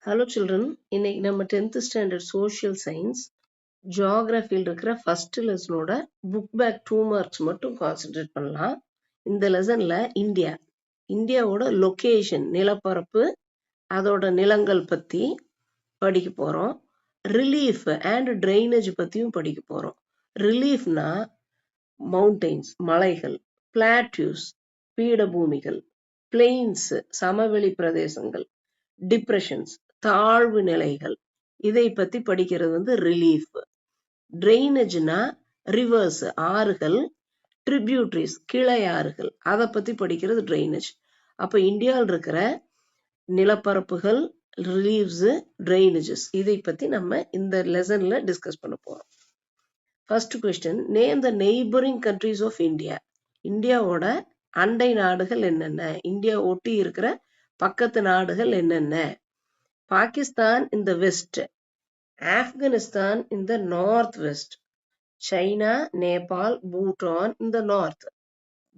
Hello children, இன்னைக்கு நம்ம 10th standard social science geography இருக்கிற first lessonோட book back 2 marks மட்டும் concentrate பண்ணலாம். இந்த lessonல இந்தியாவோட location நிலப்பரப்பு அதோட நிலங்கள் பத்தி படிக்க போறோம். relief and drainage பத்தியும் படிக்க போறோம். reliefனா mountains மலைகள், plateaus பீடபூமிகள், plains சமவெளி பிரதேசங்கள், depressions தாழ்வு நிலைகள் இதை பத்தி படிக்கிறது ரிலீஃப். ட்ரைனேஜ்னா ரிவர்ஸ் ஆறுகள், ட்ரிபியூட்டரிஸ் கிளை ஆறுகள் அதை பத்தி படிக்கிறது ட்ரைனேஜ். அப்ப இந்தியாவில் இருக்கிற நிலப்பரப்புகள், ரிலீவ்ஸ், ட்ரைனேஜஸ் இதை பத்தி நம்ம இந்த லெசன்ல டிஸ்கஸ் பண்ண போறோம். First question, name the neighbouring countries of India. இந்தியாவோட அண்டை நாடுகள் என்னென்ன, இந்தியா ஒட்டி இருக்கிற பக்கத்து நாடுகள் என்னென்ன? Pakistan in the west, Afghanistan in the northwest, China, Nepal, Bhutan in the north,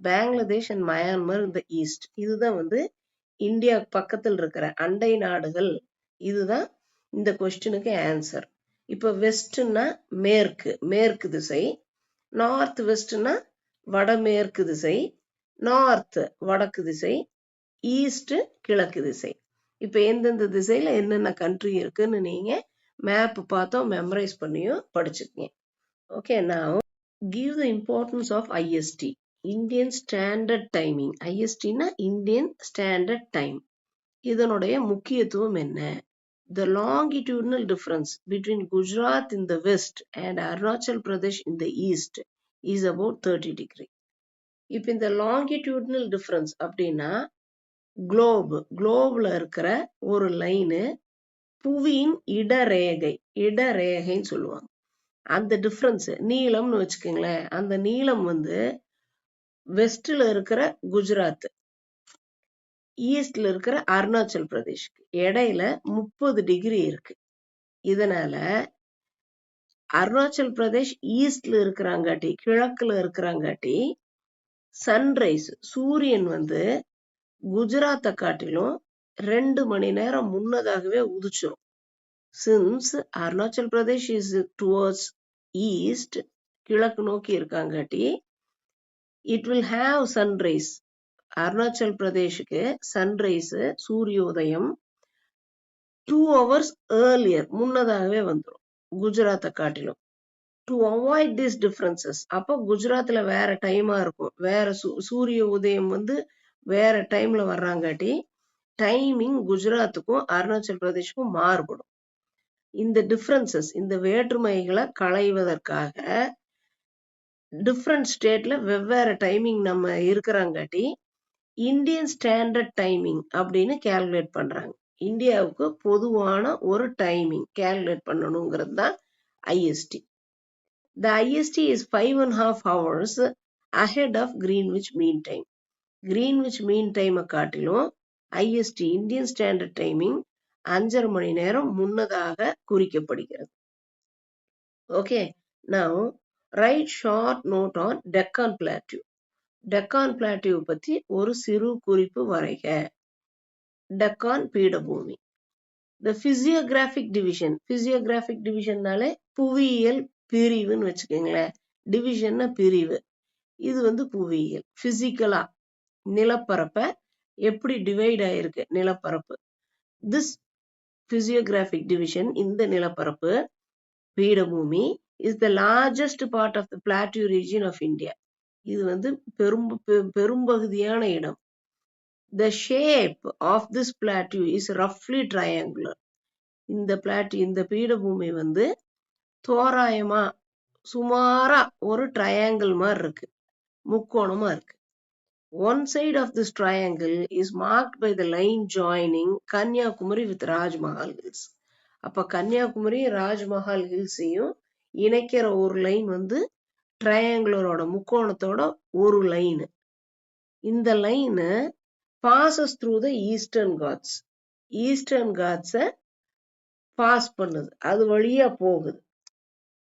Bangladesh and Myanmar in the east. இதுதான் இந்தியா பக்கத்தில் இருக்கிற அண்டை நாடுகள். இதுதான் இந்த கொஸ்டினுக்கு ஆன்சர். இப்ப வெஸ்ட்னா மேற்கு, மேற்கு திசை, நார்த் வெஸ்ட்னா வடமேற்கு திசை, நார்த் வடக்கு திசை, ஈஸ்ட் கிழக்கு திசை. இப்ப எந்தெந்த திசையில என்னென்ன கண்ட்ரி இருக்குன்னு நீங்க மேப் பார்த்தோம் மெமரைஸ் பண்ணியும் படிச்சுக்கங்க. Okay, now give the importance of IST, Indian Standard Timing. ISTனா இந்தியன் ஸ்டாண்டர்ட் டைம். இதனுடைய முக்கியத்துவம் என்ன? The longitudinal difference between Gujarat in the west and Arunachal Pradesh in the east is about 30 degree. இப்ப இந்த longitudinal difference அப்படின்னா குளோப்ல இருக்கிற ஒரு line புவியின் இடரேகைன்னு சொல்லுவாங்க. அந்த டிஃபரன்ஸ் நீளம்னு வச்சுக்கோங்களேன். அந்த நீளம் வெஸ்ட்ல இருக்கிற குஜராத், ஈஸ்ட்ல இருக்கிற அருணாச்சல் பிரதேஷ்க்கு இடையில 30 டிகிரி இருக்கு. இதனால அருணாச்சல் பிரதேஷ் ஈஸ்ட்ல இருக்கிறாங்காட்டி, கிழக்குல இருக்கிறாங்காட்டி சன்ரைஸ் சூரியன் குஜராத்தை காட்டிலும் 2 மணி நேரம் முன்னதாகவே உதிச்சிரும். Since Arunachal Pradesh is towards east, கிழக்கு நோக்கி இருக்காங்காட்டி it will have sunrise. Arunachal பிரதேஷுக்கு சன்ரைஸ் சூரியோதயம் 2 hours ஏர்லியர் முன்னதாகவே வந்துடும் குஜராத்தை காட்டிலும். டு அவாய்ட் திஸ் டிஃபரன்சஸ், அப்போ குஜராத்ல வேற டைமா இருக்கும், வேற சூரிய உதயம் வேற டைம்ல வர்றாங்காட்டி டைமிங் குஜராத்துக்கும் அருணாச்சல் பிரதேஷுக்கும் மாறுபடும். இந்த டிஃபரன்சஸ், இந்த வேற்றுமைகளை களைவதற்காக டிஃப்ரெண்ட் ஸ்டேட்ல வெவ்வேறு டைமிங் நம்ம இருக்கிறாங்காட்டி இந்தியன் ஸ்டாண்டர்ட் டைமிங் அப்படின்னு கால்குலேட் பண்றாங்க. இந்தியாவுக்கு பொதுவான ஒரு டைமிங் கால்குலேட் பண்ணணுங்கிறது தான் ISD. The IST is 5.5 hours ahead of Greenwich Mean Time. Greenwich mean டைமை காட்டிலும் ஐஎஸ்டி இந்தியன் ஸ்டாண்டர்ட் டைமிங் 5.5 மணி நேரம் முன்னதாக குறிக்கப்படுகிறது. Okay, now write short note on Deccan Plateau. Deccan plateau பத்தி ஒரு சிறு குறிப்பு வரைக. டெக்கான் பீடபூமி. The physiographic division, physiographic divisionனாலே புவியியல் பிரிவுன்னு வச்சுக்கோங்களேன். டிவிஷன்னா பிரிவு. இது புவியியல். பிசிக்கலா நிலப்பரப்ப எப்படி டிவைட் ஆயிருக்கு நிலப்பரப்பு. திஸ் physiographic division, இந்த நிலப்பரப்பு பீடபூமி is the largest part of the plateau region of India. இது பெரும்பகுதியான இடம். The shape of this plateau is roughly triangular. இந்த பீடபூமி தோராயமா சுமாரா ஒரு ட்ரையாங்கிள் மாதிரி இருக்கு, முக்கோணமா இருக்கு. One side of this triangle is marked by the line joining Kanyakumari with Rajmahal Hills. அப்ப கன்னியாகுமரி ராஜ்மஹால் ஹில்ஸையும் இணைக்கிற ஒரு லைன் ட்ரையாங்குலரோட முக்கோணத்தோட ஒரு லைன். இந்த line passes through the eastern Ghats. Eastern காட்ஸை பாஸ் பண்ணுது, அது வழியா போகுது.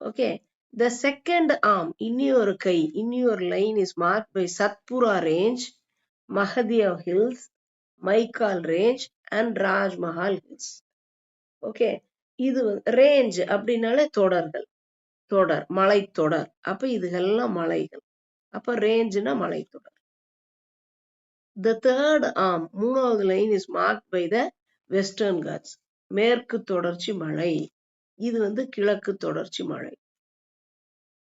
ஓகே, the second arm, இன்னொரு கை, இன்னொரு line is marked by Satpura range, Mahadev hills, Maikal range and Rajmahal hills. Okay. இது ரேஞ்ச் அப்படின்னாலே தொடர்கள், தொடர், மலைத்தொடர். அப்ப இதுகெல்லாம் மலைகள். அப்ப ரேஞ்ச்னா மலைத்தொடர். The third arm, மூணாவது line is marked by the Western Ghats. மேற்கு தொடர்ச்சி மலை. இது கிழக்கு தொடர்ச்சி மலை.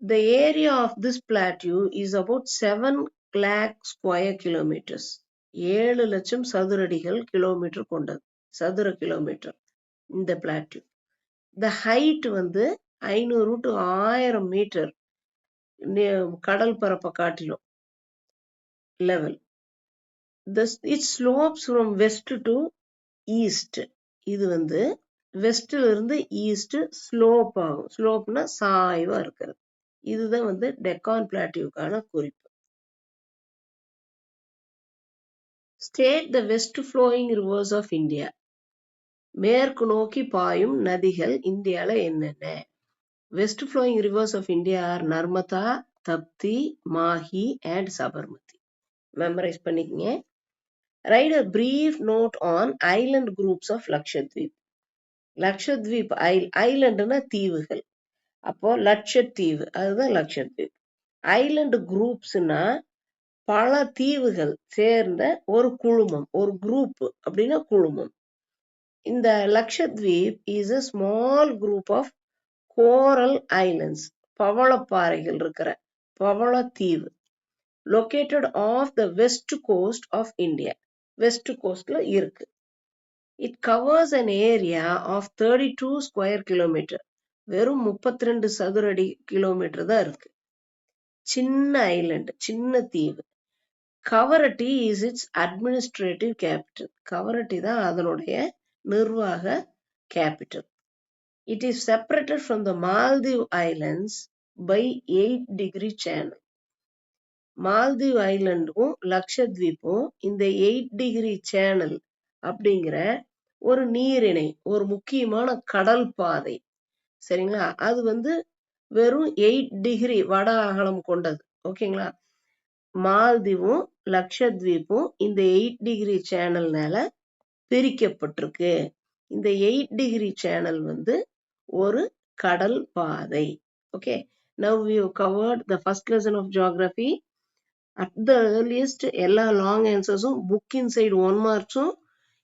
The area of this plateau is about 7 lakh square kilometers. 7 லட்சம் சதுரடிகள் கிலோமீட்டர் கொண்டது. சதுர கிலோமீட்டர் இந்த plateau. The height 500 to 1000 metre கடல் பரப்பை காட்டிலும் level. It slopes from west to east. இது வெஸ்ட்ல இருந்து ஈஸ்ட் ஸ்லோப் ஆகும். ஸ்லோப்னா சாய்வா இருக்கிறது. இதுதான் டெக்கான் பிளாட்டியூக்கான குறிப்பு. State the west flowing rivers of India. மேற்கு நோக்கி பாயும் நதிகள் இந்தியால என்னென்ன? West flowing rivers of India are Narmada, Tapti, Mahi and Sabarmati. Memorise பண்ணிக்கங்க. Write a brief note on island groups of Lakshadweep. Lakshadweep ஐலண்டுனா தீவுகள். அப்போ லட்சத்தீவு அதுதான் லட்சத்தீவு. ஐலண்ட் குரூப்ஸ்னா பல தீவுகள் சேர்ந்த ஒரு குழுமம், ஒரு குரூப் அப்படின்னா குழுமம். இந்த Lakshadweep is a small group of coral islands, பவளப்பாறைகள் இருக்கிற பவளத்தீவு, located off the west coast of India. West கோஸ்ட்ல இருக்கு. It covers an area of 32 square kilometer. வெறும் 32 சதுரடி கிலோமீட்டர் தான் இருக்கு. சின்ன ஐலண்ட், சின்ன தீவு. Kavaratti is its administrative capital. Kavaratti தான் அதனுடைய நிர்வாக capital. It is separated from the Maldives Islands by 8-degree channel. Maldive ஐலண்டும் லட்சத்வீப்பும் இந்த 8-degree சேனல் அப்படிங்கிற ஒரு நீரிணை, ஒரு முக்கியமான கடல் பாதை. சரிங்களா? அது வெறும் 8 வட அகலம் கொண்டது. ஓகேங்களா? மால்தீவும் லட்சத்வீப்பும் இந்த 8-degree சேனல்னால பிரிக்கப்பட்டிருக்கு. இந்த 8-degree சேனல் ஒரு கடல் பாதை. Okay. Now we have covered the first lesson of geography. At the earliest எல்லா லாங் ஆன்சர்ஸும் புக் இன்சைட் 1 மார்க்ஸும்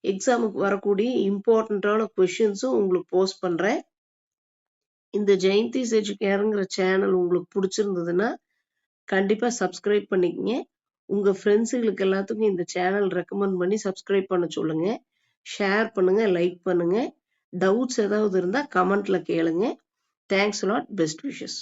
எக்ஸாமுக்கு வரக்கூடிய இம்பார்ட்டண்ட்டான கொஷின்ஸும் உங்களுக்கு போஸ்ட் பண்றேன். இந்த ஜெயந்திஸ் எஜுகேருங்கிற சேனல் உங்களுக்கு பிடிச்சிருந்ததுன்னா கண்டிப்பா சப்ஸ்கிரைப் பண்ணிக்கங்க. உங்க ஃப்ரெண்ட்ஸுகளுக்கு எல்லாத்துக்கும் இந்த சேனல் ரெக்கமெண்ட் பண்ணி சப்ஸ்கிரைப் பண்ண சொல்லுங்க. ஷேர் பண்ணுங்க, லைக் பண்ணுங்க. டவுட்ஸ் ஏதாவது இருந்தா கமெண்ட்ல கேளுங்க. Thanks a lot. Best wishes.